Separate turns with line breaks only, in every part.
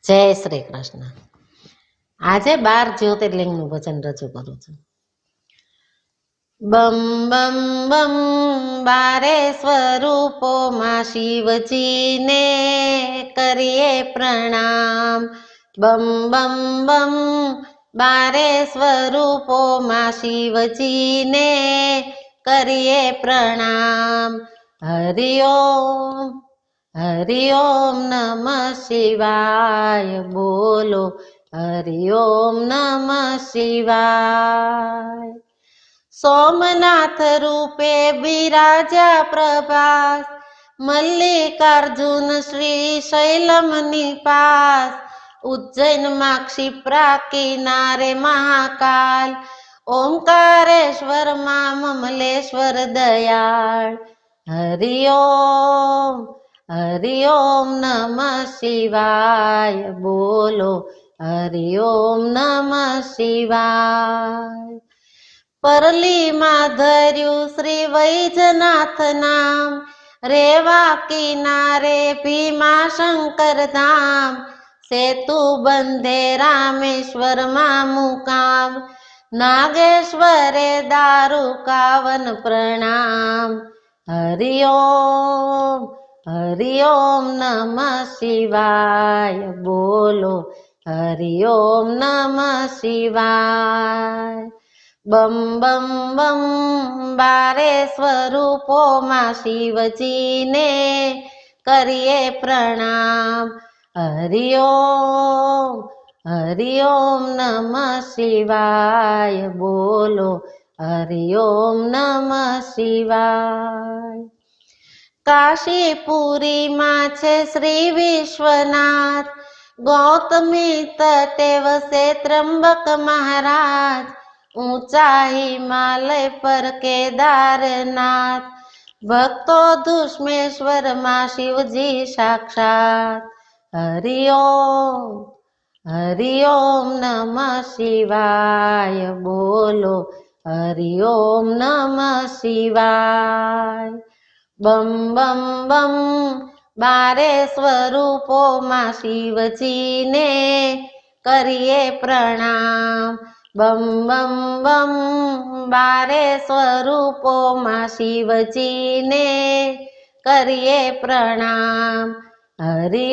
જય શ્રી કૃષ્ણ. આજે 12 જ્યોતિર્લિંગનું વચન રજૂ કરું છું. બમ બમ બમ 12 સ્વરૂપોમાં શિવજીને કરીએ પ્રણામ. બમ બમ બમ 12 સ્વરૂપોમાં શિવજીને કરીએ પ્રણામ. હરિ ઓમ હરિ ઓમ નમઃ શિવાય, બોલો હરિ ઓમ નમઃ શિવાય. સોમનાથ રૂપે બિરાજા પ્રભાસ, મલ્લિકાર્જુન શ્રી શૈલમ નિપાસ. ઉજ્જૈનમાં ક્ષિપ્રા કિનારે મહાકાલ, ઓમકારેશ્વર માં મમલેશ્વર દયાળ. હરિ ઓમ નમઃ શિવાય, બોલો હરિ ઓમ નમઃ શિવાય. પરલીમાં ધર્યું શ્રી વૈજનાથ નામ, રેવા કિનારે ભીમા શંકર ધામ. સેતુ બંધે રામેશ્વરમાં મુકામ, નાગેશ્વરે દારૂકાવન પ્રણામ. હરિ ઓમ નમઃ શિવાય, બોલો હરિ ઓમ નમઃ શિવાય. બમ બમ બમ 12 સ્વરૂપોમાં શિવજીને કરીએ પ્રણામ. હરિ ઓમ નમઃ શિવાય, બોલો હરિ ઓમ નમઃ શિવાય. કાશીપુરીમાં છે શ્રી વિશ્વનાથ, ગૌતમી તટે વસે ત્રંબક મહારાજ. ઊંચા હિમાલય પર કેદારનાથ, ભક્તો દુષ્મેશ્વરમાં શિવજી સાક્ષાત. હરિ ઓમ નમઃ શિવાય, બોલો હરિ ઓમ નમઃ શિવાય. બમ બમ બમ 12 સ્વરૂપોમાં શિવજીને કરીએ પ્રણામ. બમ બમ બમ 12 સ્વરૂપોમાં શિવજીને કરીએ પ્રણામ. હરિ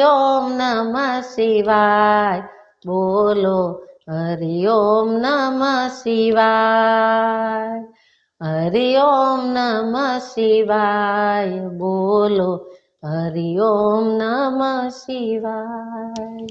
ઓમ નમઃ શિવાય, બોલો હરિ ઓમ નમઃ શિવાય. હરિ ઓમ નમઃ શિવાય, બોલો હરિ ઓમ નમઃ શિવાય.